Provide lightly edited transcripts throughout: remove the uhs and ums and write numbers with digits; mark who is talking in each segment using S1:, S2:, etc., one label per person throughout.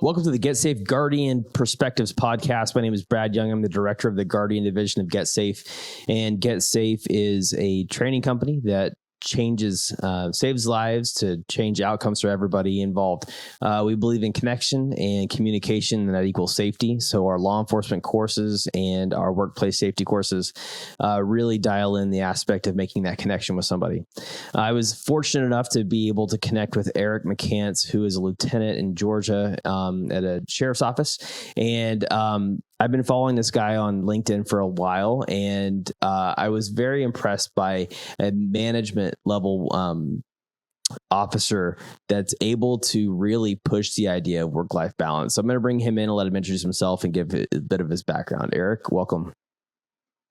S1: Welcome to the Get Safe Guardian Perspectives podcast. My name is Brad Young. I'm the director of the Guardian division of Get Safe. And Get Safe is a training company that saves lives to change outcomes for everybody involved. We believe in connection and communication, and that equals safety. So our law enforcement courses and our workplace safety courses really dial in the aspect of making that connection with somebody. I was fortunate enough to be able to connect with Eric McCants, who is a lieutenant in Georgia at a sheriff's office. And I've been following this guy on LinkedIn for a while, and I was very impressed by a management level officer that's able to really push the idea of work-life balance. So I'm going to bring him in and let him introduce himself and give a bit of his background. Eric, welcome.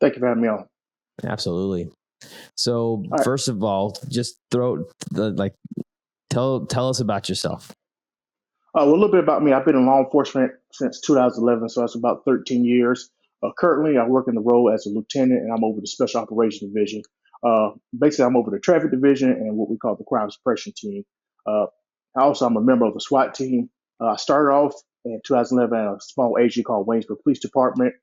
S2: Thank you for having me on.
S1: Absolutely. So first of all, just tell us about yourself.
S2: Well, a little bit about me. I've been in law enforcement since 2011, so that's about 13 years. Currently, I work in the role as a lieutenant, and I'm over the Special Operations Division. Basically, I'm over the Traffic Division and what we call the Crime Suppression Team. I'm a member of the SWAT team. I started off in 2011 at a small agency called Waynesburg Police Department.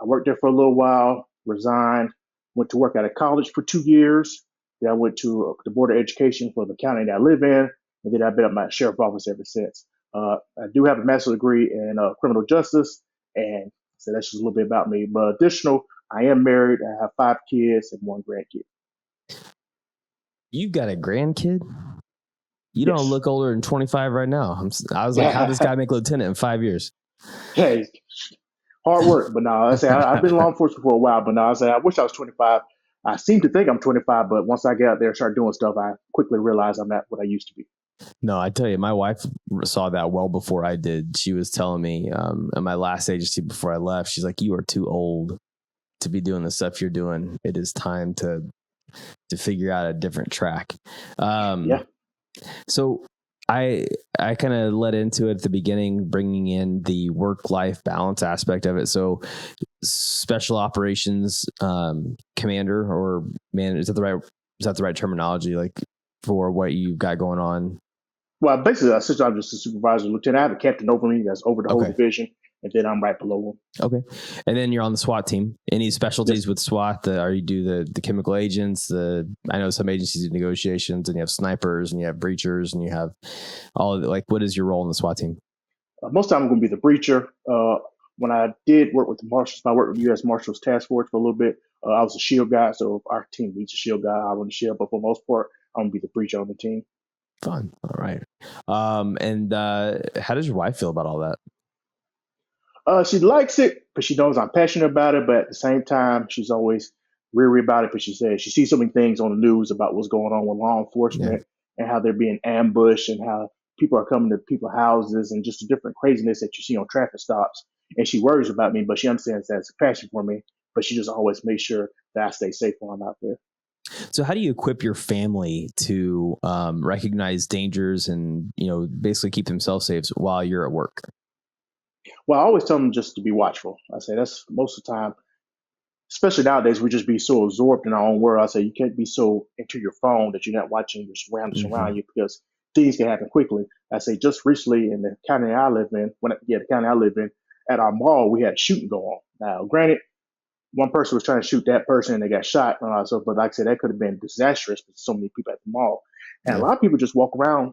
S2: I worked there for a little while, resigned, went to work at a college for 2 years. Then I went to the Board of Education for the county that I live in, and then I've been at my sheriff's office ever since. I do have a master's degree in criminal justice, and so that's just a little bit about me. But additional, I am married. I have 5 kids and 1 grandkid.
S1: You've got a grandkid? You don't look older than 25 right now. I was like, how does this guy make lieutenant in 5 years?
S2: Hey, hard work. But no, I've been in law enforcement for a while, but no, I wish I was 25. I seem to think I'm 25, but once I get out there and start doing stuff, I quickly realize I'm not what I used to be.
S1: No, I tell you, my wife saw that well before I did. She was telling me at my last agency before I left, she's like, you are too old to be doing the stuff you're doing. It is time to figure out a different track. So I kind of led into it at the beginning, bringing in the work-life balance aspect of it. So special operations commander or man, is that the right terminology, like for what you've got going on?
S2: Well, basically, since I'm just a supervisor lieutenant, I have a captain over me that's over the whole division, and then I'm right below him.
S1: Okay. And then you're on the SWAT team. Any specialties with SWAT? You do the chemical agents? I know some agencies do negotiations, and you have snipers, and you have breachers, and you have all of it. What is your role in the SWAT team?
S2: Most of the time, I'm going to be the breacher. When I did work with the Marshals, I worked with U.S. Marshals Task Force for a little bit. I was a shield guy, so if our team needs a shield guy, I run the shield. But for the most part, I'm going to be the breacher on the team.
S1: Fun. All right. And how does your wife feel about all
S2: that? She likes it because she knows I'm passionate about it, but at the same time, she's always weary about it because she says she sees so many things on the news about what's going on with law enforcement and how they're being ambushed and how people are coming to people's houses and just the different craziness that you see on traffic stops. And she worries about me, but she understands that it's a passion for me, but she just always makes sure that I stay safe while I'm out there.
S1: So how do you equip your family to recognize dangers and, basically keep themselves safe while you're at work?
S2: Well, I always tell them just to be watchful. I say that's most of the time, especially nowadays, we just be so absorbed in our own world. I say you can't be so into your phone that you're not watching your surroundings around you because things can happen quickly. I say just recently in the county I live in, at our mall, we had a shooting go on. Now, granted, one person was trying to shoot that person and they got shot. But like I said, that could have been disastrous with so many people at the mall. And a lot of people just walk around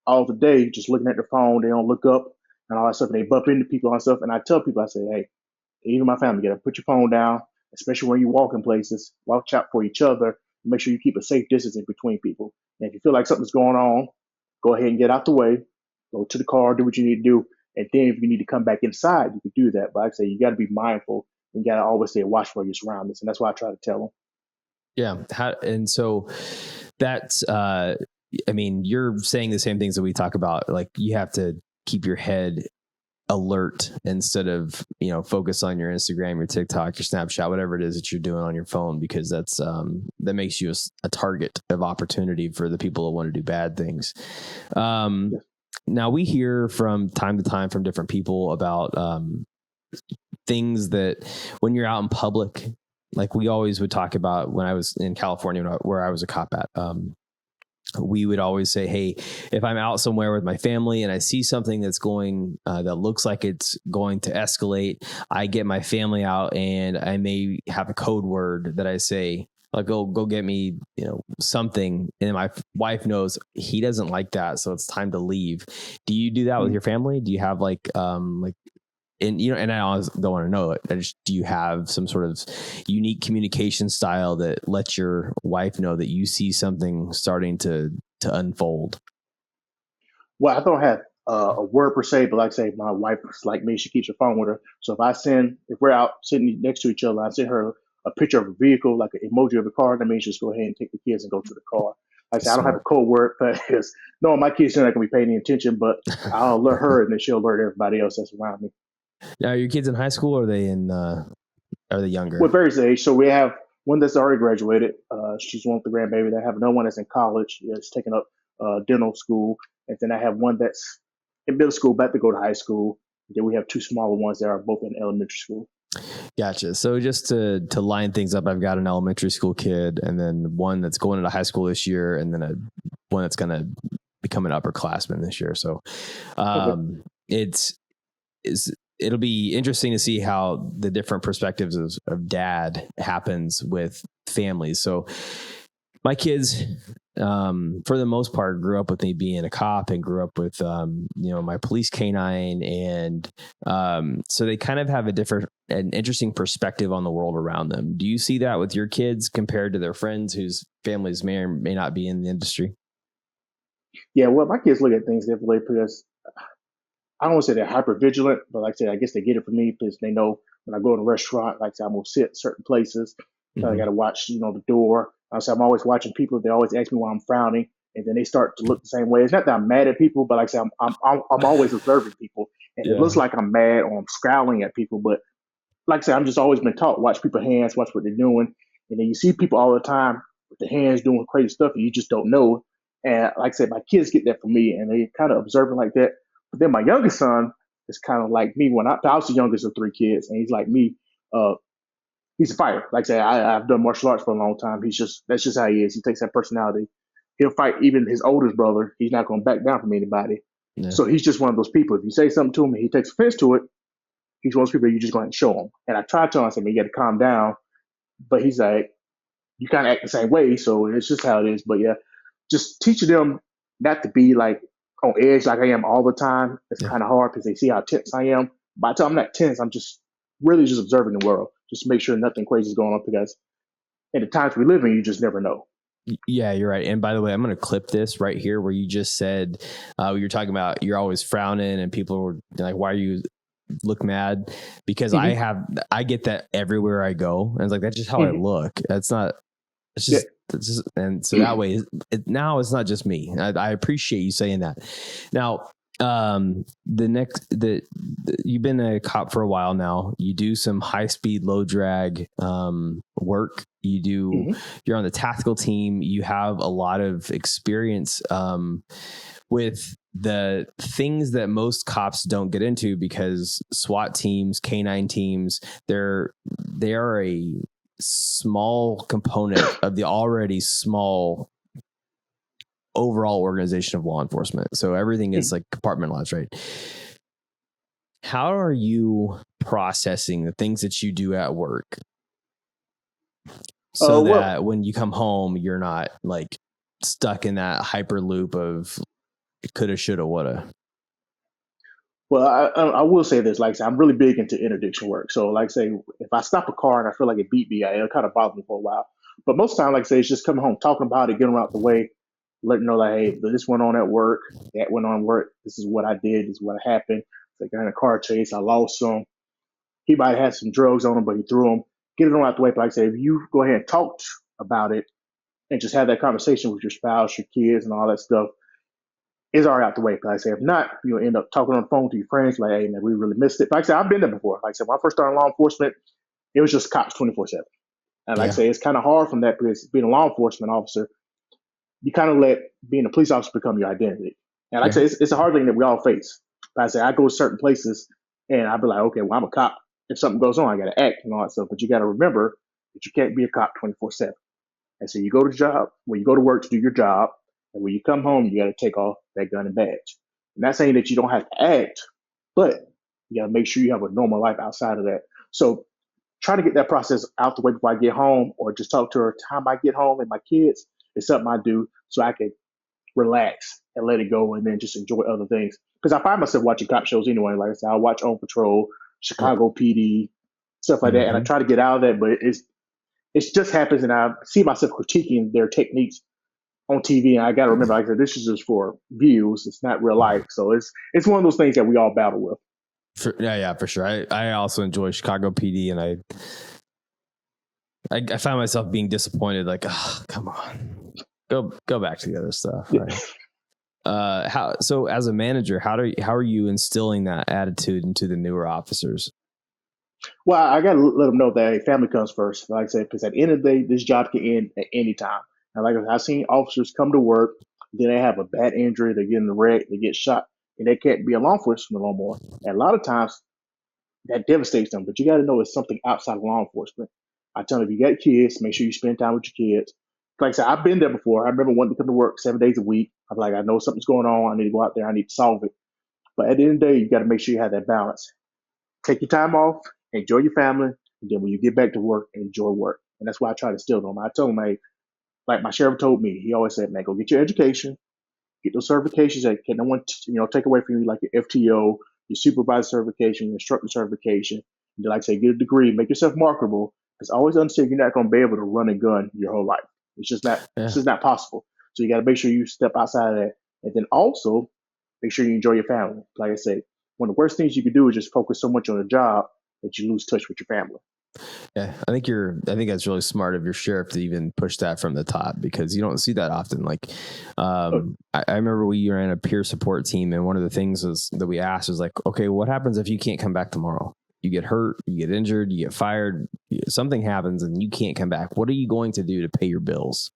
S2: all the day just looking at their phone. They don't look up and all that stuff. And they bump into people and stuff. And I tell people, I say, hey, even my family, put your phone down, especially when you walk in places. Watch out for each other. Make sure you keep a safe distance in between people. And if you feel like something's going on, go ahead and get out the way. Go to the car, do what you need to do. And then if you need to come back inside, you can do that. But like I say, you got to be mindful. You got to always stay watch for your surroundings. And that's why I try to tell them.
S1: Yeah. And so that's, you're saying the same things that we talk about. Like you have to keep your head alert instead of, focus on your Instagram, your TikTok, your Snapchat, whatever it is that you're doing on your phone, because that's, that makes you a target of opportunity for the people that want to do bad things. Now we hear from time to time from different people about, things that when you're out in public, like we always would talk about when I was in California, where I was a cop at, we would always say, hey, if I'm out somewhere with my family and I see something that's going, that looks like it's going to escalate, I get my family out and I may have a code word that I say, like, go get me, something. And my wife knows he doesn't like that. So it's time to leave. Do you do that with your family? Do you have and I always don't want to know it. Do you have some sort of unique communication style that lets your wife know that you see something starting to unfold?
S2: Well, I don't have a word per se, but like I say, my wife is like me. She keeps her phone with her. So if we're out sitting next to each other, I send her a picture of a vehicle, like an emoji of a car. That means just go ahead and take the kids and go to the car. Like I say, I don't have a
S1: Smart.
S2: code word, but because no, my kids are not going to be paying any attention, but I'll alert her and then she'll alert everybody else that's around me.
S1: Now, are your kids in high school or are they are they younger?
S2: What varies the age. So we have one that's already graduated. She's one with the grandbaby. I have another one that's in college. It's taking up dental school. And then I have one that's in middle school, about to go to high school. Then we have two smaller ones that are both in elementary school.
S1: Gotcha. So just to line things up, I've got an elementary school kid and then one that's going into high school this year and then one that's going to become an upperclassman this year. So
S2: Okay.
S1: it'll be interesting to see how the different perspectives of dad happens with families. So my kids, for the most part, grew up with me being a cop and grew up with, my police canine. And so they kind of have an interesting perspective on the world around them. Do you see that with your kids compared to their friends whose families may or may not be in the industry?
S2: Yeah, well, my kids look at things differently because I don't want to say they're hyper vigilant, but like I said, I guess they get it from me because they know when I go in a restaurant, like I said, I'm gonna sit certain places. So I got
S1: Mm-hmm.
S2: to watch, the door. I say I'm always watching people. They always ask me why I'm frowning, and then they start to look the same way. It's not that I'm mad at people, but like I said, I'm always observing people, and it looks
S1: Yeah.
S2: like I'm mad or I'm scowling at people. But like I said, I'm just always been taught watch people's hands, watch what they're doing, and then you see people all the time with their hands doing crazy stuff, and you just don't know. And like I said, my kids get that from me, and they kind of observing like that. But then my youngest son is kind of like me. I was the youngest of three kids, and he's like me. Uh, he's a fighter. Like I say, I've done martial arts for a long time. That's just how he is. He takes that personality. He'll fight even his oldest brother. He's not going to back down from anybody.
S1: Yeah.
S2: So he's just one of those people. If you say something to him and he takes offense to it, he's one of those people you just go ahead and show him. And I tried telling him, you got to calm down. But he's like, you kind of act the same way. So it's just how it is. But yeah, just teaching them not to be like on edge like I am all the time. It's
S1: Yeah.
S2: kind of hard because they see how tense I am. By the time I'm not tense, I'm just really just observing the world, just to make sure nothing crazy is going on because in the times we live in, you just never know.
S1: Yeah, you're right. And by the way, I'm going to clip this right here where you just said, you're talking about you're always frowning and people were like, why are you look mad? Because
S2: Mm-hmm.
S1: I get that everywhere I go. And it's like, that's just how I
S2: Mm-hmm.
S1: look. It's
S2: Yeah.
S1: just, and so that way now it's not just me. I appreciate you saying that. Now, you've been a cop for a while now. You do some high speed, low drag, work.
S2: Mm-hmm.
S1: You're on the tactical team. You have a lot of experience, with the things that most cops don't get into because SWAT teams, canine teams, they are a small component of the already small overall organization of law enforcement. So everything is like compartmentalized, right? How are you processing the things that you do at work so
S2: Well,
S1: that when you come home, you're not like stuck in that hyper loop of coulda, shoulda, woulda?
S2: well, I will say this. Like I said, I'm really big into interdiction work. So, like I say, if I stop a car and I feel like it beat me, it'll kind of bother me for a while. But most of the time, like I say, it's just coming home, talking about it, getting them out the way, letting know like, hey, this went on at work, that went on at work. This is what I did. This is what happened. Like I had a car chase. I lost some. He might have had some drugs on him, but he threw them. Get it on out the way. But like I say, if you go ahead and talk about it and just have that conversation with your spouse, your kids, and all that stuff, it's already out the way. But like I say, if not, you'll end up talking on the phone to your friends, like, hey, man, we really missed it. But like I said, I've been there before. Like I said, when I first started in law enforcement, it was just cops 24/7. And like I
S1: Yeah.
S2: say, it's kind of hard from that because being a law enforcement officer, you kind of let being a police officer become your identity. And like I
S1: Yeah.
S2: say, it's a hard thing that we all face. But I say, I go to certain places and I'll be like, okay, well, I'm a cop. If something goes on, I got to act and all that stuff. But you got to remember that you can't be a cop 24/7. And so you go to the job, when you go to work to do your job, And when you come home, you got to take off that gun and badge. I'm not saying that you don't have to act, but you got to make sure you have a normal life outside of that. So try to get that process out the way before I get home, or just talk to her time I get home and my kids. It's something I do so I can relax and let it go, and then just enjoy other things. Because I find myself watching cop shows anyway. Like I said, I watch On Patrol,
S1: Yeah.
S2: Chicago PD, stuff like that, and I
S1: Hmm.
S2: try to get out of that. But it just happens, and I see myself critiquing their techniques on TV. And I got to remember, like I said, this is just for views. It's not real life. So it's one of those things that we all battle with.
S1: Yeah, for sure. I also enjoy Chicago PD, and I find myself being disappointed. Like, oh, come on, go back to the other stuff. Right? So as a manager, how are you instilling that attitude into the newer officers?
S2: Well, I got to let them know that hey, family comes first. Like I said, because at the end of the day, this job can end at any time. And like I said, I've seen officers come to work, then they have a bad injury, they get in a wreck, they get shot, and they can't be a law enforcement no more. And a lot of times that devastates them. But you got to know it's something outside of law enforcement. I tell them, if you got kids, make sure you spend time with your kids. Like I said, I've been there before. I remember wanting to come to work 7 days a week. I'm like, I know something's going on. I need to go out there. I need to solve it. But at the end of the day, you got to make sure you have that balance. Take your time off, enjoy your family, and then when you get back to work, enjoy work. And that's why I try to instill them. I told them, hey, like my sheriff told me, he always said, man, go get your education, get those certifications that can no one take away from you, like your FTO, your supervisor certification, your instructor certification. And then, like I say, get a degree, make yourself marketable. Because always understand you're not going to be able to run a gun your whole life. It's just not. It's
S1: Yeah.
S2: just not possible. So you got to make sure you step outside of that, and then also make sure you enjoy your family. Like I said, one of the worst things you can do is just focus so much on the job that you lose touch with your family.
S1: Yeah, I think that's really smart of your sheriff to even push that from the top, because you don't see that often. Like, I remember we ran a peer support team, and one of the things that we asked was like, okay, what happens if you can't come back tomorrow? You get hurt, you get injured, you get fired, something happens, and you can't come back. What are you going to do to pay your bills?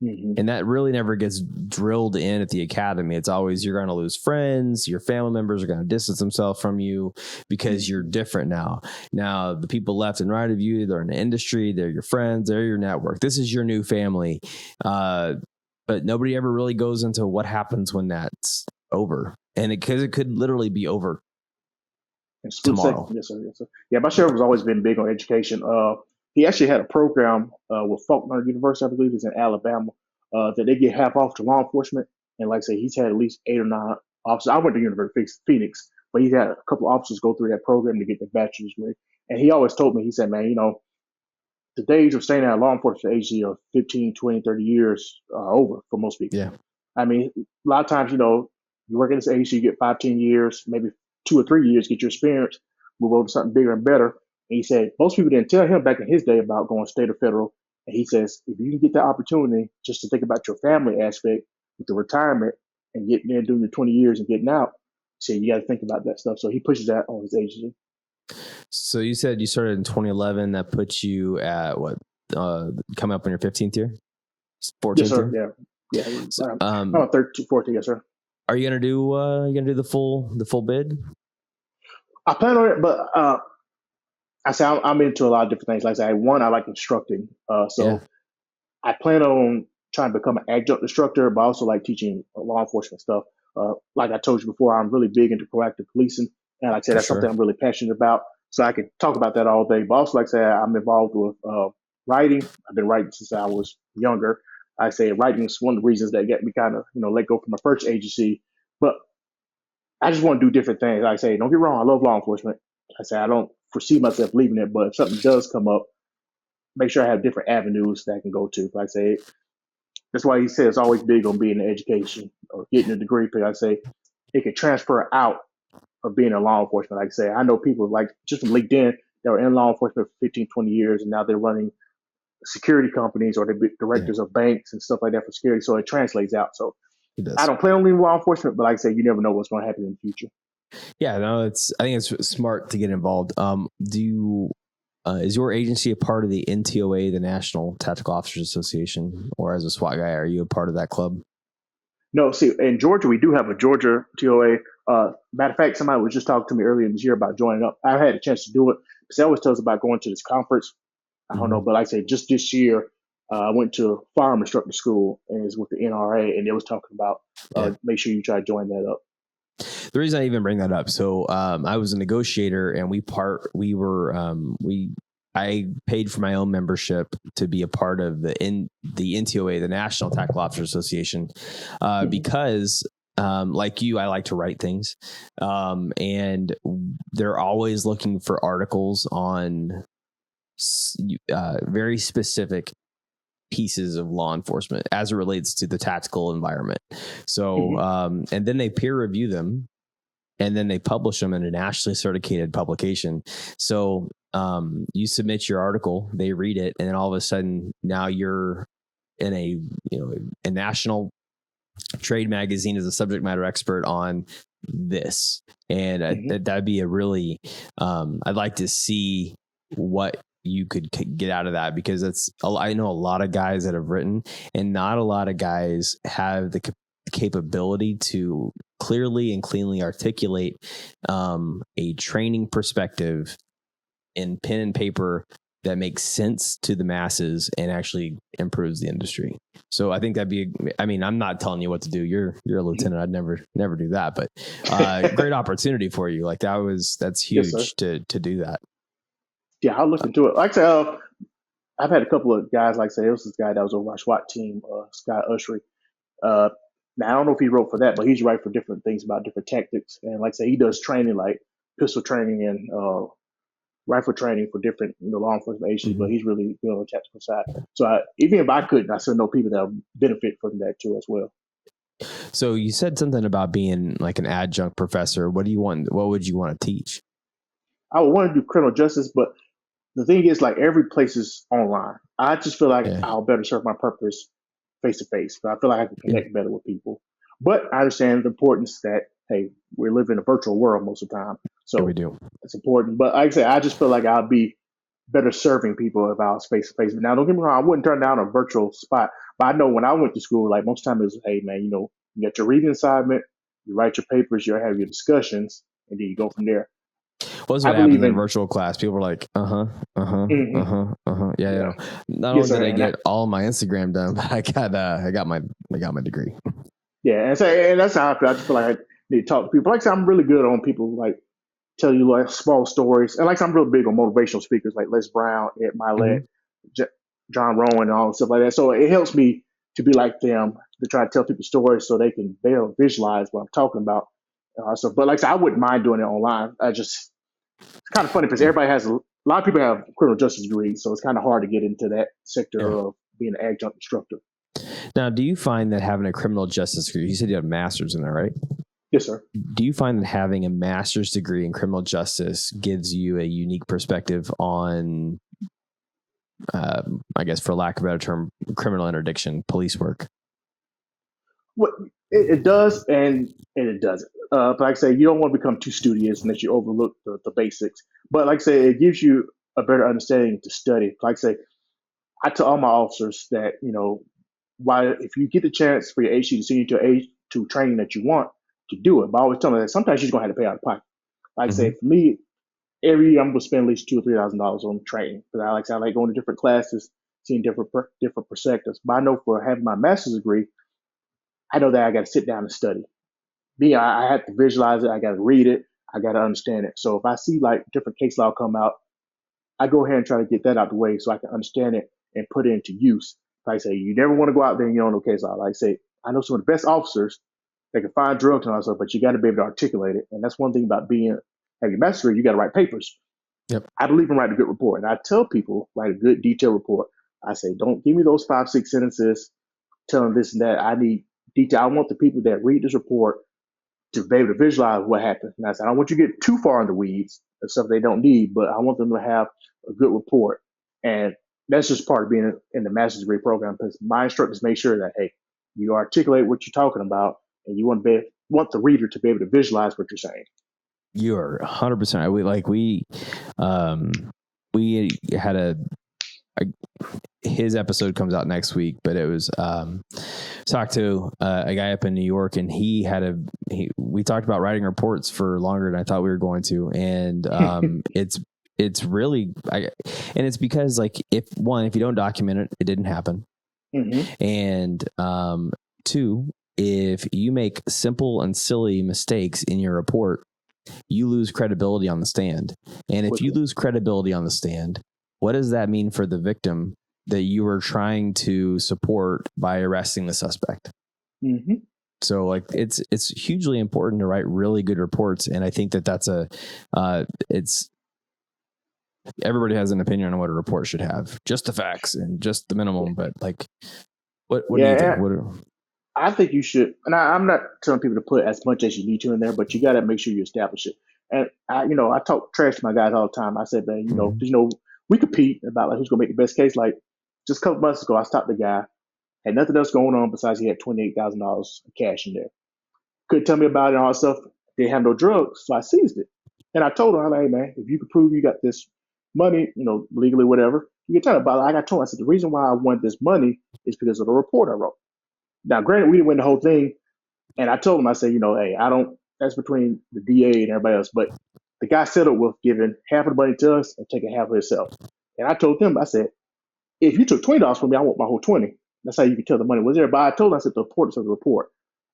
S2: Mm-hmm.
S1: And that really never gets drilled in at the academy. It's always you're going to lose friends. Your family members are going to distance themselves from you because you're different now. Now, the people left and right of you, they're in the industry, they're your friends, they're your network. This is your new family. But nobody ever really goes into what happens when that's over. And because it could literally be over tomorrow.
S2: Yes, sir. Yes, sir. Yeah, my sheriff has always been big on education. He actually had a program with Faulkner University, I believe, is in Alabama, that they get half off to law enforcement. And like I say, he's had at least 8 or 9 officers. I went to University of Phoenix, but he had a couple of officers go through that program to get their bachelor's degree. And he always told me, he said, man, the days of staying at law enforcement agency of 15, 20, 30 years are over for most people.
S1: Yeah.
S2: I mean, a lot of times, you work at this agency, you get 5, 10 years, maybe 2 or 3 years, get your experience, move over to something bigger and better. And he said most people didn't tell him back in his day about going state or federal. And he says, if you can get that opportunity just to think about your family aspect with the retirement and getting there doing your 20 years and getting out, he said, you got to think about that stuff. So he pushes that on his agency.
S1: So you said you started in 2011. That puts you at what? Coming up on your 15th year? 14th
S2: Yes, sir.
S1: year?
S2: Yeah.
S1: So,
S2: 13, 14, yes, sir.
S1: are you gonna do the full bid?
S2: I plan on it, but I say I'm into a lot of different things. Like I say, one, I like instructing. So I plan on trying to become an adjunct instructor, but I also like teaching law enforcement stuff. Like I told you before, I'm really big into proactive policing. And like I said, that's something I'm really passionate about. So I could talk about that all day. But also, like I said, I'm involved with writing. I've been writing since I was younger. I say writing is one of the reasons that got me kind of, let go from my first agency. But I just want to do different things. Like I say, don't get wrong, I love law enforcement. I say I don't foresee myself leaving it, but if something does come up, make sure I have different avenues that I can go to. Like I say, that's why he says it's always big on being in education or getting a degree. Because I say it can transfer out of being in law enforcement. Like I say, I know people like just from LinkedIn that were in law enforcement for 15, 20 years, and now they're running security companies or they're directors of banks and stuff like that for security. So it translates out. So I don't plan on leaving law enforcement, but like I say, you never know what's going to happen in the future.
S1: Yeah, no, I think it's smart to get involved. Is your agency a part of the NTOA, the National Tactical Officers Association, or as a SWAT guy, are you a part of that club?
S2: No, see, in Georgia, we do have a Georgia TOA. Matter of fact, somebody was just talking to me earlier this year about joining up. I had a chance to do it because they always tell us about going to this conference. I don't know, but like I say, just this year, I went to firearm instructor school and it's with the NRA, and they was talking about make sure you try to join that up.
S1: The reason I even bring that up, so I was a negotiator, and I paid for my own membership to be a part of the NTOA, the National Tactical Officers Association, because like you, I like to write things, and they're always looking for articles on very specific pieces of law enforcement as it relates to the tactical environment. So, and then they peer review them, and then they publish them in a nationally certificated publication. So, you submit your article, they read it, and then all of a sudden now you're in a national trade magazine as a subject matter expert on this. And that'd be a really, I'd like to see what you could get out of that, because I know a lot of guys that have written, and not a lot of guys have the capability to clearly and cleanly articulate a training perspective in pen and paper that makes sense to the masses and actually improves the industry. So I think I'm not telling you what to do. You're a lieutenant. I'd never do that, but great opportunity for you. Like that's huge to do that.
S2: Yeah, I'll look into it. Like I said, I've had a couple of guys, like I said, it was this guy that was over our SWAT team, Scott Ushery. Now, I don't know if he wrote for that, but he's right for different things about different tactics. And like I say, he does training, like pistol training and rifle training for different law enforcement agencies, but he's really good on the tactical side. So even if I couldn't, I still know people that benefit from that too as well.
S1: So you said something about being like an adjunct professor. What would you want to teach?
S2: I would want to do criminal justice, but the thing is, like, every place is online. I just feel like I'll better serve my purpose face to face. I feel like I can connect better with people. But I understand the importance that, hey, we live in a virtual world most of the time. So
S1: we do.
S2: It's important. But like I say, I just feel like I'll be better serving people if I was face to face. Now, don't get me wrong, I wouldn't turn down a virtual spot. But I know when I went to school, like most time it was, hey, man, you got your reading assignment, you write your papers, you have your discussions, and then you go from there.
S1: What's what happens in virtual class? People are like, yeah. Not only did I get all my Instagram done, but I got my degree.
S2: Yeah, and that's how I feel. I just feel like I need to talk to people. Like I said, I'm really good on people like tell you like small stories, and like I'm real big on motivational speakers like Les Brown, Ed Milet, John Rowan, and all stuff like that. So it helps me to be like them, to try to tell people stories so they can visualize what I'm talking about. But like I said, I wouldn't mind doing it online. It's kind of funny because everybody has a lot of people have criminal justice degrees, so it's kind of hard to get into that sector of being an adjunct instructor.
S1: Now, do you find that having a criminal justice degree, you said you have a master's in that, right?
S2: Yes, sir.
S1: Do you find that having a master's degree in criminal justice gives you a unique perspective on, I guess, for lack of a better term, criminal interdiction, police work?
S2: Well, it does, and it doesn't. But like I say, you don't want to become too studious and that you overlook the basics. But like I say, it gives you a better understanding to study. Like I say, I tell all my officers that, why if you get the chance for your HC to send you to training that you want to do it, but I always tell them that sometimes you're just gonna have to pay out of pocket. Like I say, for me, every year I'm gonna spend at least $2,000 or $3,000 on training because I like going to different classes, seeing different perspectives. But I know for having my master's degree, I know that I got to sit down and study. I have to visualize it. I got to read it. I got to understand it. So if I see like different case law come out, I go ahead and try to get that out the way so I can understand it and put it into use. Like I say, you never want to go out there and you don't know case law. Like I say, I know some of the best officers that can find drugs and all that stuff, but you got to be able to articulate it. And that's one thing about having your master's degree, you got to write papers.
S1: Yep.
S2: I believe in writing a good report. And I tell people, write a good detailed report. I say, don't give me those 5-6 sentences telling this and that. I need detail. I want the people that read this report to be able to visualize what happened. And I said, I don't want you to get too far in the weeds of stuff they don't need, but I want them to have a good report. And that's just part of being in the master's degree program, because my instructors make sure that, hey, you articulate what you're talking about and you want the reader to be able to visualize what you're saying.
S1: You are 100%. We had his episode comes out next week, but it was talked to a guy up in New York, and we talked about writing reports for longer than I thought we were going to, and it's really, and it's because like if you don't document it, it didn't happen.
S2: Mm-hmm.
S1: And two, if you make simple and silly mistakes in your report, you lose credibility on the stand. And if you lose credibility on the stand, what does that mean for the victim that you were trying to support by arresting the suspect?
S2: Mm-hmm.
S1: So like it's hugely important to write really good reports. And I think that's it's, everybody has an opinion on what a report should have, just the facts and just the minimum. But like, what do you think?
S2: I think you should, and I'm not telling people to put as much as you need to in there, but you got to make sure you establish it. And I talk trash to my guys all the time. I said, man, we compete about like who's gonna make the best case. Like just a couple months ago, I stopped the guy, had nothing else going on besides he had $28,000 cash in there. Couldn't tell me about it and all that stuff. Didn't have no drugs, so I seized it. And I told him, I'm like, hey man, if you can prove you got this money, legally, whatever, you can tell me about it. Like I told him, I said the reason why I want this money is because of the report I wrote. Now, granted, we didn't win the whole thing, and I told him, I said, hey, I don't. That's between the DA and everybody else. But the guy settled with giving half of the money to us and taking half of himself. And I told him, I said, if you took $20 from me, I want my whole 20. That's how you can tell the money was there. But I told him, I said, the importance of the report.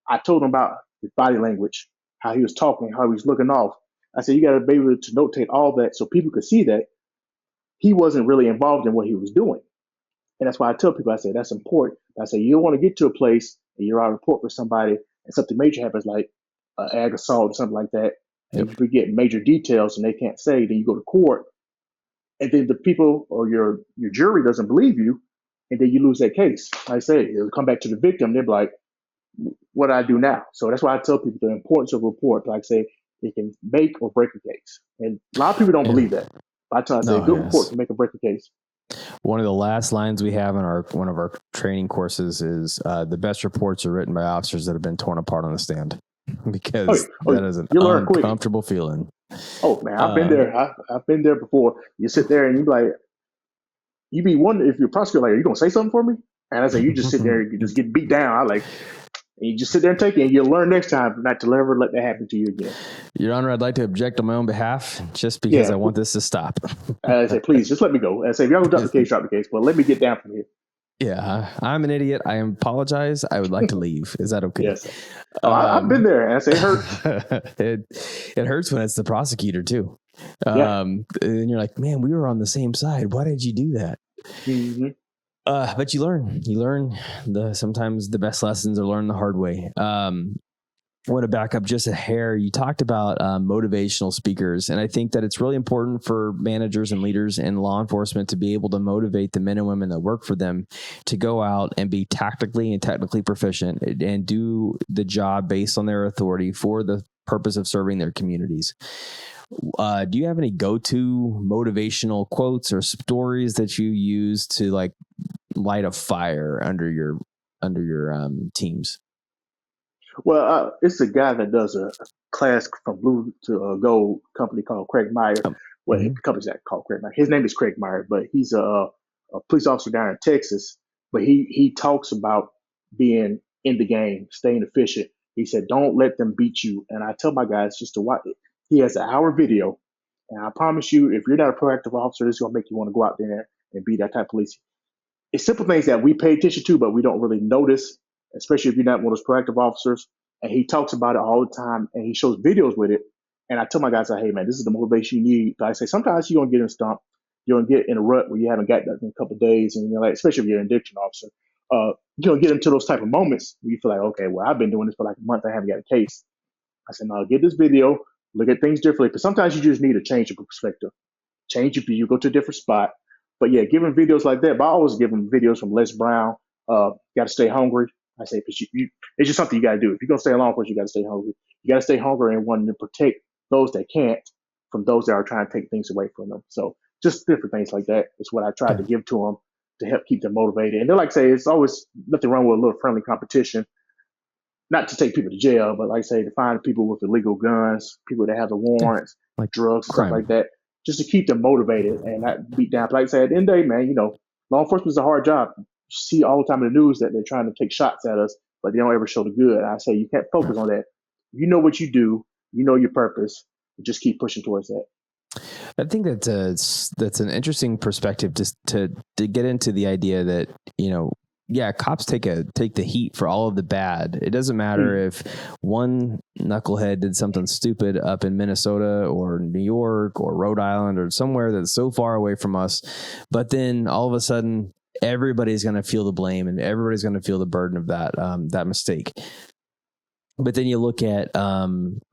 S2: I told him about his body language, how he was talking, how he was looking off. I said, you got to be able to notate all that so people could see that he wasn't really involved in what he was doing. And that's why I tell people, I say, that's important. I say, you don't want to get to a place and you're out of report with somebody and something major happens like ag assault or something like that. And if you get major details and they can't say, then you go to court. And then the people or your jury doesn't believe you. And then you lose that case. Like I say, it'll come back to the victim. They're like, what do I do now? So that's why I tell people the importance of a report. Like I say, it can make or break a case. And a lot of people don't believe that. But I tell them, I say, a good report can make or break a case.
S1: One of the last lines we have in one of our training courses is the best reports are written by officers that have been torn apart on the stand, because that is an uncomfortable feeling.
S2: Oh man, I've been there. I've been there before. You sit there and you be wondering if you're a prosecutor, like, are you gonna say something for me? And I say, you just sit there and you just get beat down. And you just sit there and take it, and you'll learn next time not to ever let that happen to you again.
S1: Your Honor, I'd like to object on my own behalf just because I want this to stop.
S2: I say, please, just let me go. I say, if y'all gonna drop the case, but let me get down from here.
S1: Yeah, I'm an idiot. I apologize. I would like to leave. Is that okay?
S2: Yes. I've been there, and I say it hurts.
S1: It hurts when it's the prosecutor too. And you're like, man, we were on the same side. Why did you do that?
S2: Mm-hmm.
S1: But you learn sometimes the best lessons are learned the hard way. I want to back up just a hair. You talked about motivational speakers, and I think that it's really important for managers and leaders in law enforcement to be able to motivate the men and women that work for them to go out and be tactically and technically proficient and do the job based on their authority for the purpose of serving their communities. Do you have any go-to motivational quotes or stories that you use to like light a fire under your teams?
S2: Well, it's a guy that does a class from blue to gold company called Craig Meyer. The company's not called Craig Meyer. His name is Craig Meyer, but he's a police officer down in Texas. But he talks about being in the game, staying efficient. He said, don't let them beat you. And I tell my guys just to watch it. He has an hour video. And I promise you, if you're not a proactive officer, this is going to make you want to go out there and be that type of police. It's simple things that we pay attention to, but we don't really notice, especially if you're not one of those proactive officers. And he talks about it all the time, and he shows videos with it. And I tell my guys, hey, man, this is the motivation you need. But I say, sometimes you're going to get in a stump. You're going to get in a rut where you haven't got nothing in a couple of days. And, especially if you're an addiction officer, you're going to get into those type of moments where you feel like, okay, well, I've been doing this for like a month. I haven't got a case. I said, no, get this video, look at things differently. But sometimes you just need a change of perspective. Change your view, you go to a different spot. But yeah, giving videos like that, but I always give them videos from Les Brown. Got to stay hungry. I say, because it's just something you got to do. If you're going to stay along, you got to stay hungry. You got to stay hungry and wanting to protect those that can't from those that are trying to take things away from them. So just different things like that is what I try to give to them to help keep them motivated. And they like say, it's always nothing wrong with a little friendly competition. Not to take people to jail, but like I say, to find people with illegal guns, people that have the warrants, like drugs, crime. Stuff like that, just to keep them motivated and not beat down. But like I say, at the end of the day, man, law enforcement is a hard job. You see all the time in the news that they're trying to take shots at us, but they don't ever show the good. And I say you can't focus on that. You know what you do, you know your purpose, just keep pushing towards that.
S1: I think that's an interesting perspective just to get into the idea that, yeah, cops take the heat for all of the bad. It doesn't matter if one knucklehead did something stupid up in Minnesota or New York or Rhode Island or somewhere that's so far away from us, but then all of a sudden everybody's going to feel the blame and everybody's going to feel the burden of that mistake. But then you look at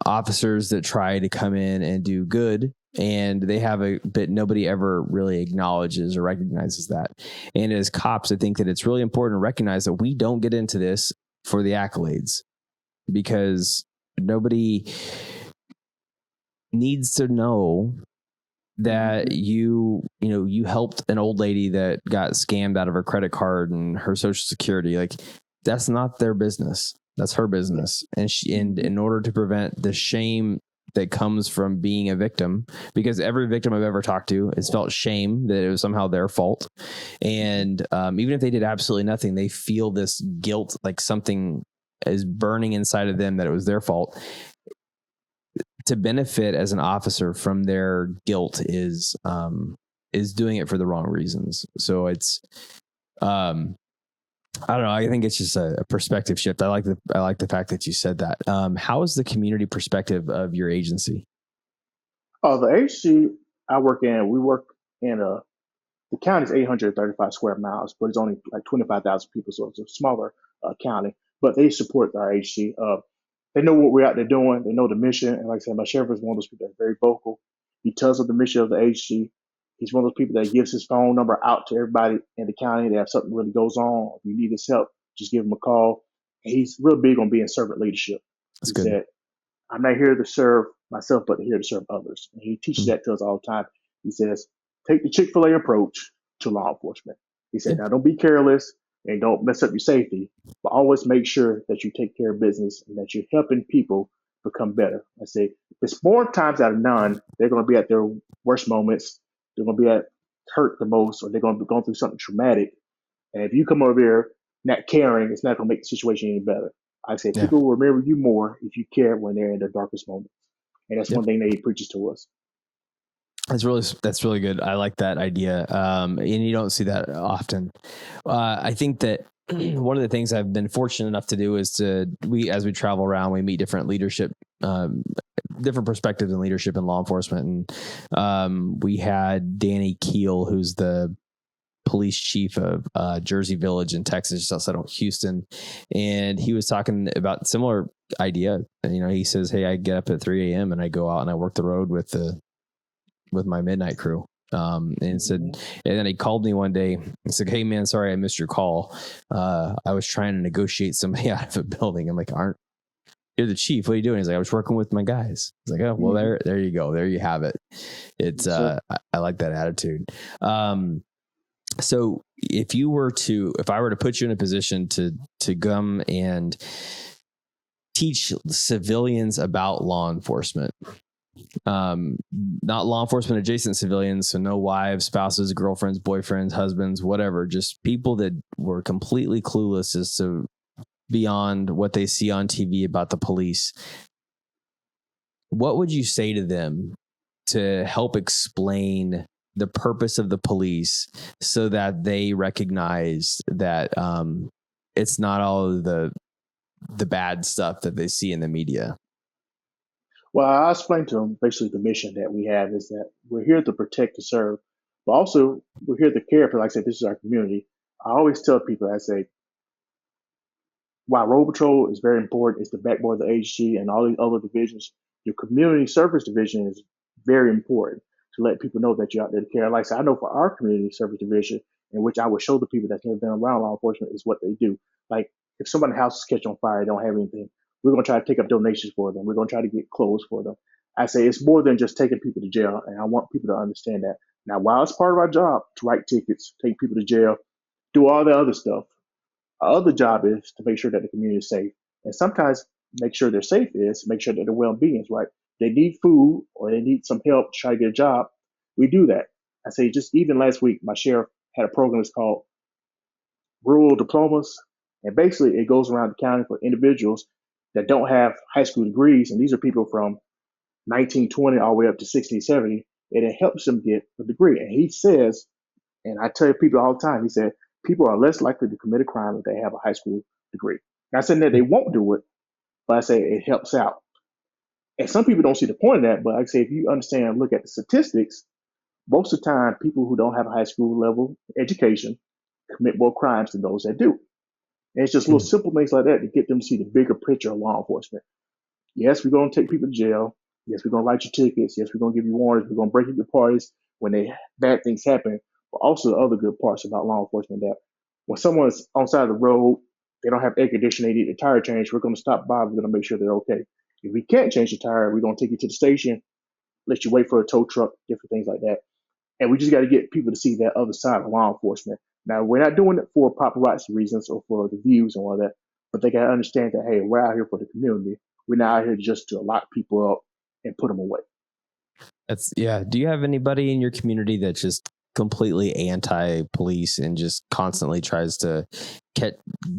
S1: officers that try to come in and do good, and they have but nobody ever really acknowledges or recognizes that. And as cops, I think that it's really important to recognize that we don't get into this for the accolades, because nobody needs to know that you helped an old lady that got scammed out of her credit card and her social security. Like, that's not their business. That's her business. And in order to prevent the shame that comes from being a victim, because every victim I've ever talked to has felt shame that it was somehow their fault. And even if they did absolutely nothing, they feel this guilt, like something is burning inside of them that it was their fault. To benefit as an officer from their guilt is doing it for the wrong reasons. So it's, I don't know. I think it's just a perspective shift. I like the fact that you said that. How is the community perspective of your agency?
S2: Oh, the agency I work in, we work in the county is 835 square miles, but it's only like 25,000 people, so it's a smaller county. But they support our agency. They know what we're out there doing. They know the mission. And like I said, my sheriff is one of those people that's very vocal. He tells them the mission of the agency. He's one of those people that gives his phone number out to everybody in the county. They have something really goes on. If you need his help, just give him a call. And he's real big on being servant leadership.
S1: That's
S2: He
S1: good.
S2: said, I'm not here to serve myself, but here to serve others. And he teaches that to us all the time. He says, take the Chick-fil-A approach to law enforcement. He said, now don't be careless and don't mess up your safety, but always make sure that you take care of business and that you're helping people become better. I say, it's more times out of none, they're going to be at their worst moments. They're going to be hurt the most, or they're going to be going through something traumatic. And if you come over there not caring, it's not going to make the situation any better. I say people will remember you more if you care when they're in their darkest moments. And that's one thing that he preaches to us.
S1: That's really good. I like that idea. And you don't see that often. I think that one of the things I've been fortunate enough to do is as we travel around, we meet different leadership, different perspectives in leadership and law enforcement. And we had Danny Keel, who's the police chief of Jersey Village in Texas, just outside of Houston. And he was talking about similar idea. And, he says, hey, I get up at 3 a.m. and I go out and I work the road with my midnight crew. And then he called me one day and said, hey man, sorry, I missed your call. I was trying to negotiate somebody out of a building. I'm like, you're the chief. What are you doing? He's like, I was working with my guys. He's like, oh, well, there you go. There you have it. It's, I like that attitude. So if I were to put you in a position to come and teach civilians about law enforcement, not law enforcement adjacent civilians, so no wives, spouses, girlfriends, boyfriends, husbands, whatever, just people that were completely clueless as to beyond what they see on TV about the police, what would you say to them to help explain the purpose of the police so that they recognize that it's not all of the bad stuff that they see in the media?
S2: Well, I explained to them basically the mission that we have is that we're here to protect and serve, but also we're here to care for, like I said, this is our community. I always tell people, I say, while Road Patrol is very important, it's the backbone of the agency and all these other divisions, your community service division is very important to let people know that you're out there to care. Like I said, I know for our community service division, in which I would show the people that's never been around law enforcement, is what they do. Like if somebody's house is catch on fire, they don't have anything, we're going to try to take up donations for them. We're going to try to get clothes for them. I say it's more than just taking people to jail, and I want people to understand that. Now, while it's part of our job to write tickets, take people to jail, do all the other stuff, our other job is to make sure that the community is safe. And sometimes make sure they're safe is make sure that their well-being is right. They need food or they need some help to try to get a job. We do that. I say just even last week, my sheriff had a program that's called Rural Diplomas. And basically it goes around the county for individuals that don't have high school degrees. And these are people from 1920 all the way up to 60, 70 and it helps them get a degree. And he says, and I tell people all the time, he said, people are less likely to commit a crime if they have a high school degree. Not saying that they won't do it, but I say it helps out. And some people don't see the point of that, but like I say, if you understand and look at the statistics, most of the time, people who don't have a high school level education commit more crimes than those that do. And it's just little simple things like that to get them to see the bigger picture of law enforcement. Yes, we're going to take people to jail. Yes, we're going to write your tickets. Yes, we're going to give you warnings. We're going to break up your parties when bad things happen. But also the other good parts about law enforcement, that when someone's on the side of the road, they don't have air conditioning, they need a tire change, we're going to stop by. We're going to make sure they're okay. If we can't change the tire, we're going to take you to the station, let you wait for a tow truck, different things like that. And we just got to get people to see that other side of law enforcement. Now, we're not doing it for paparazzi reasons or for the views and all that, but they got to understand that, hey, we're out here for the community. We're not out here just to lock people up and put them away.
S1: Do you have anybody in your community that's just completely anti-police and just constantly tries to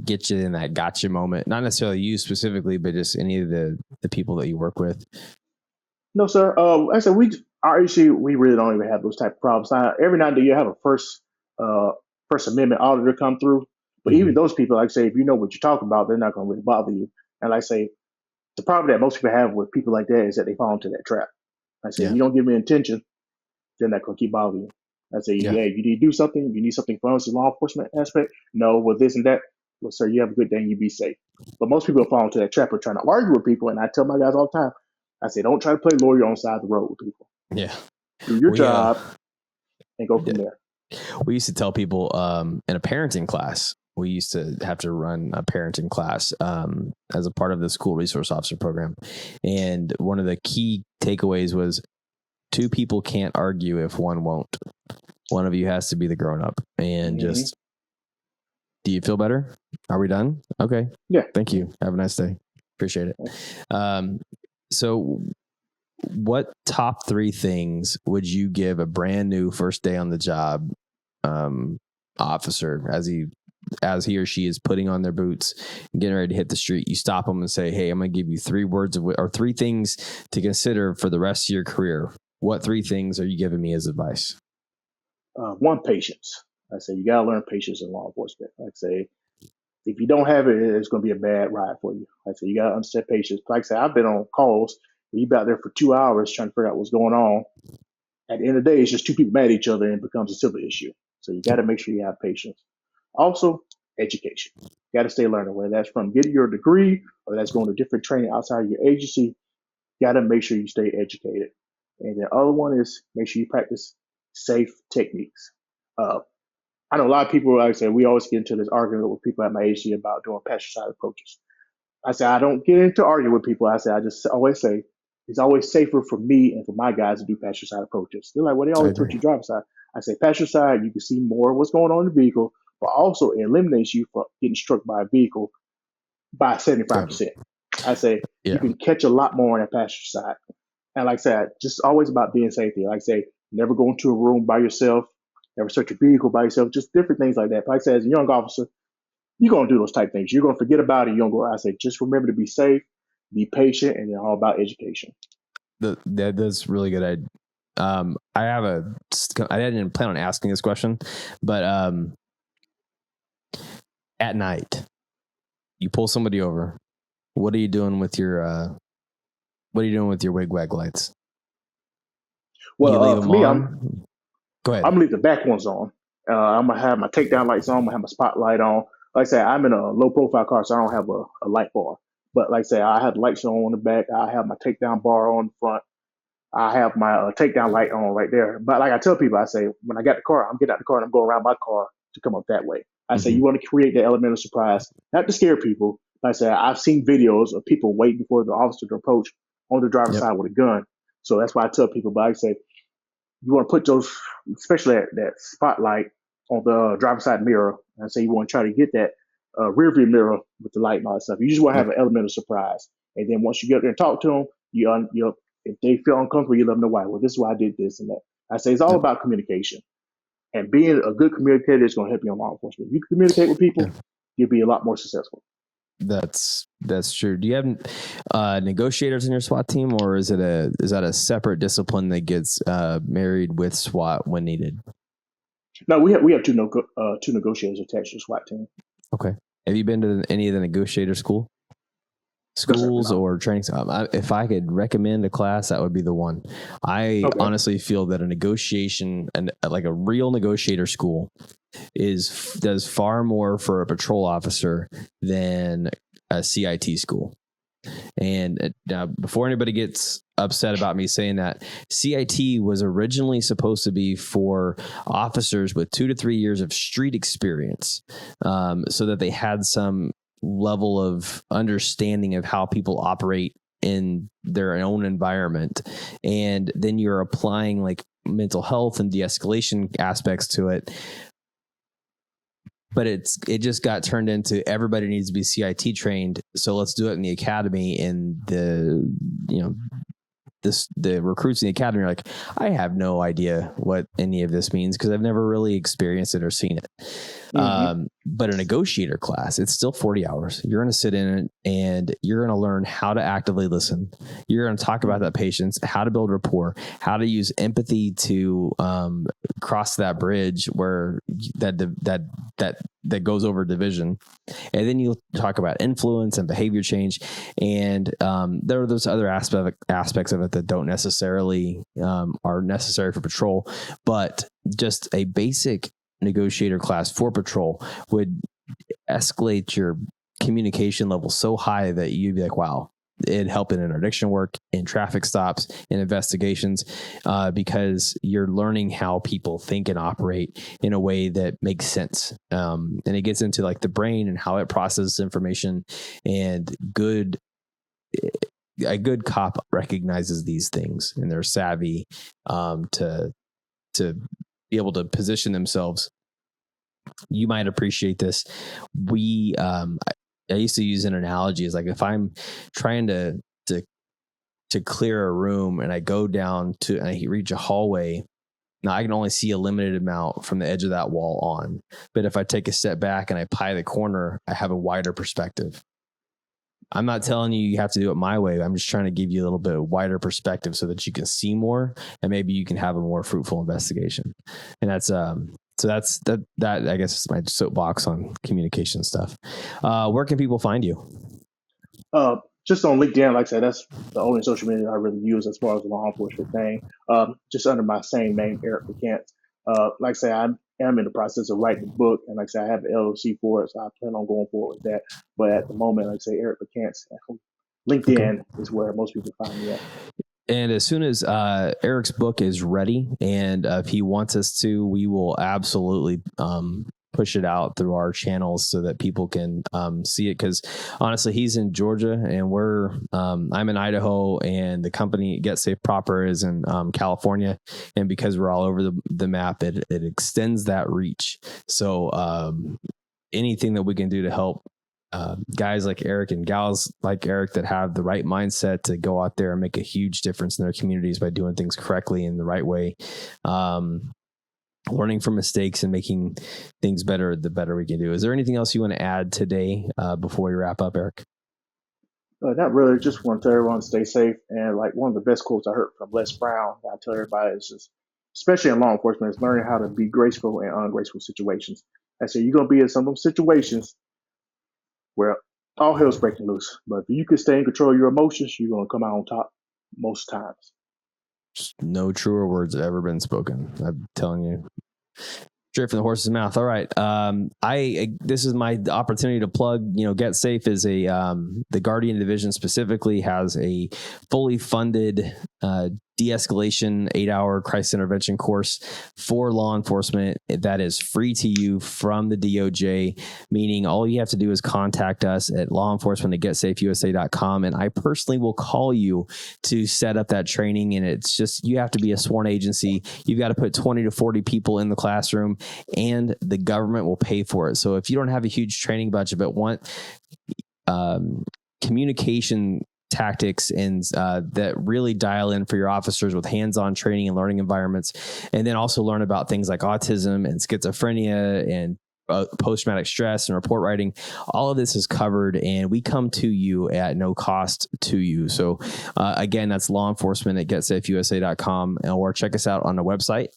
S1: get you in that gotcha moment? Not necessarily you specifically, but just any of the people that you work with.
S2: No, sir. I said our issue, we really don't even have those type of problems. Now, every now and then you have a First Amendment auditor come through, but even those people, like I say, if you know what you're talking about, they're not going to really bother you. And like I say, the problem that most people have with people like that is that they fall into that trap. I say, you don't give me attention, they're not going to keep bothering you. I say, you need to do something. You need something from us, the law enforcement aspect. No, with this and that. Well, sir, you have a good day and you be safe. But most people fall into that trap of trying to argue with people. And I tell my guys all the time, I say, don't try to play lawyer on the side of the road with people.
S1: Yeah.
S2: Do your job and go from there.
S1: We used to tell people in a parenting class, we used to have to run a parenting class as a part of the school resource officer program. And one of the key takeaways was 2 people can't argue if one won't. One of you has to be the grown up. And just, do you feel better? Are we done? Okay.
S2: Yeah.
S1: Thank you. Have a nice day. Appreciate it. So what top 3 things would you give a brand new first day on the job officer as he or she is putting on their boots and getting ready to hit the street? You stop them and say, hey, I'm going to give you 3 words or 3 things to consider for the rest of your career. What 3 things are you giving me as advice?
S2: 1, patience. I say, you got to learn patience in law enforcement. Like I say, if you don't have it, it's going to be a bad ride for you. Like I say, you got to understand patience. Like I say, I've been on calls where you've been out there for 2 hours trying to figure out what's going on. At the end of the day, it's just 2 people mad at each other and it becomes a civil issue. So you got to make sure you have patience. Also, education. You got to stay learning, whether that's from getting your degree or that's going to different training outside of your agency. You got to make sure you stay educated. And the other one is make sure you practice safe techniques. I know a lot of people, like I said, we always get into this argument with people at my agency about doing passenger side approaches. I say, I don't get into arguing with people. I just always say, it's always safer for me and for my guys to do passenger side approaches. They're like, well, they always put you driver side. I say, passenger side, you can see more of what's going on in the vehicle, but also it eliminates you from getting struck by a vehicle by 75%. I say, you can catch a lot more on that passenger side. And like I said, just always about being safety. Like I say, never go into a room by yourself, never search a vehicle by yourself, just different things like that. But like I said, as a young officer, you're going to do those type things. You're going to forget about it. You're going to go, I say, just remember to be safe, be patient, and then all about education.
S1: That's really good. I didn't plan on asking this question, but at night, you pull somebody over. What are you doing with your wig-wag lights?
S2: Well, for me,
S1: go ahead.
S2: I'm gonna leave the back ones on. I'm gonna have my takedown lights on. I'm gonna have my spotlight on. Like I say, I'm in a low profile car, so I don't have a light bar. But like I say, I have the lights on the back. I have my takedown bar on the front. I have my takedown light on right there. But like I tell people, I say, when I got the car, I'm getting out the car and I'm going around my car to come up that way. I say, you want to create that element of surprise, not to scare people. Like I say, I've seen videos of people waiting for the officer to approach on the driver's side with a gun. So that's why I tell people, but I say, you want to put those, especially that spotlight on the driver's side mirror. And I say you want to try to get that rear view mirror with the light and all that stuff. You just want to have an element of surprise. And then once you get there and talk to them, if they feel uncomfortable, you let them know why. Well, this is why I did this and that. I say it's all about communication. And being a good communicator is going to help you in law enforcement. If you communicate with people, you'll be a lot more successful.
S1: That's true. Do you have negotiators in your SWAT team, or is that a separate discipline that gets married with SWAT when needed?
S2: No, we have two negotiators attached to the SWAT team.
S1: Okay. Have you been to any of the negotiator schools or trainings? If I could recommend a class, that would be the one. I honestly feel that a negotiation and like a real negotiator school does far more for a patrol officer than a CIT school. And now, before anybody gets upset about me saying that, CIT was originally supposed to be for officers with 2 to 3 years of street experience, so that they had some level of understanding of how people operate in their own environment. And then you're applying like mental health and de-escalation aspects to it. But it just got turned into everybody needs to be CIT trained. So let's do it in the academy. And the recruits in the academy are like, I have no idea what any of this means because I've never really experienced it or seen it. Mm-hmm. But a negotiator class, it's still 40 hours. You're going to sit in it and you're going to learn how to actively listen. You're going to talk about that patience, how to build rapport, how to use empathy to cross that bridge where that goes over division. And then you talk about influence and behavior change. And there are those other aspects of it that don't necessarily are necessary for patrol, but just a basic negotiator class for patrol would escalate your communication level so high that you'd be like, wow, it'd help in interdiction work, in traffic stops, in investigations, because you're learning how people think and operate in a way that makes sense. And it gets into like the brain and how it processes information, and a good cop recognizes these things and they're savvy to be able to position themselves. You might appreciate this. I used to use an analogy as like, if I'm trying to clear a room and I go down and I reach a hallway, now I can only see a limited amount from the edge of that wall on. But if I take a step back and I pie the corner, I have a wider perspective. I'm not telling you have to do it my way. I'm just trying to give you a little bit of wider perspective so that you can see more and maybe you can have a more fruitful investigation. And that's that I guess is my soapbox on communication stuff. Where can people find you?
S2: Just on LinkedIn. Like I said, that's the only social media I really use as far as the law enforcement thing. Just under my same name, Eric McCants. Like I say, I am in the process of writing a book, and like I say, I have an LLC for it, so I plan on going forward with that. But at the moment, like I say, Eric McCants, LinkedIn is where most people find me at.
S1: And as soon as Eric's book is ready, and if he wants us to, we will absolutely push it out through our channels so that people can see it. Because honestly, he's in Georgia and I'm in Idaho, and the company Get Safe proper is in California. And because we're all over the map, it extends that reach. So anything that we can do to help guys like Eric and gals like Eric that have the right mindset to go out there and make a huge difference in their communities by doing things correctly in the right way, learning from mistakes and making things better, the better we can do. Is there anything else you want to add today before we wrap up, Eric?
S2: Not really. Just want to tell everyone to stay safe. And like one of the best quotes I heard from Les Brown, I tell everybody is just, especially in law enforcement, is learning how to be graceful in ungraceful situations. I say you're going to be in some of those situations where all hell's breaking loose. But if you can stay in control of your emotions, you're going to come out on top most times.
S1: Just no truer words have ever been spoken. I'm telling you. Straight from the horse's mouth. All right. This is my opportunity to plug, Get Safe is the Guardian Division specifically has a fully funded de-escalation 8-hour crisis intervention course for law enforcement that is free to you from the DOJ, meaning all you have to do is contact us at lawenforcement@getsafeusa.com, and I personally will call you to set up that training. And it's just, you have to be a sworn agency. You've got to put 20 to 40 people in the classroom, and the government will pay for it. So if you don't have a huge training budget but want communication tactics and that really dial in for your officers with hands-on training and learning environments, and then also learn about things like autism and schizophrenia and post-traumatic stress and report writing. All of this is covered, and we come to you at no cost to you. So again, that's law enforcement at getsafeusa.com, or check us out on the website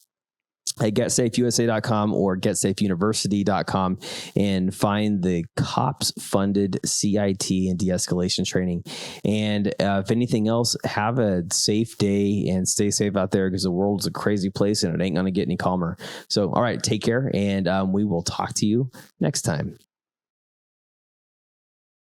S1: at getsafeusa.com or getsafeuniversity.com and find the cops funded CIT and de-escalation training. And if anything else, have a safe day and stay safe out there, because the world's a crazy place and it ain't going to get any calmer. So, all right, take care, and we will talk to you next time.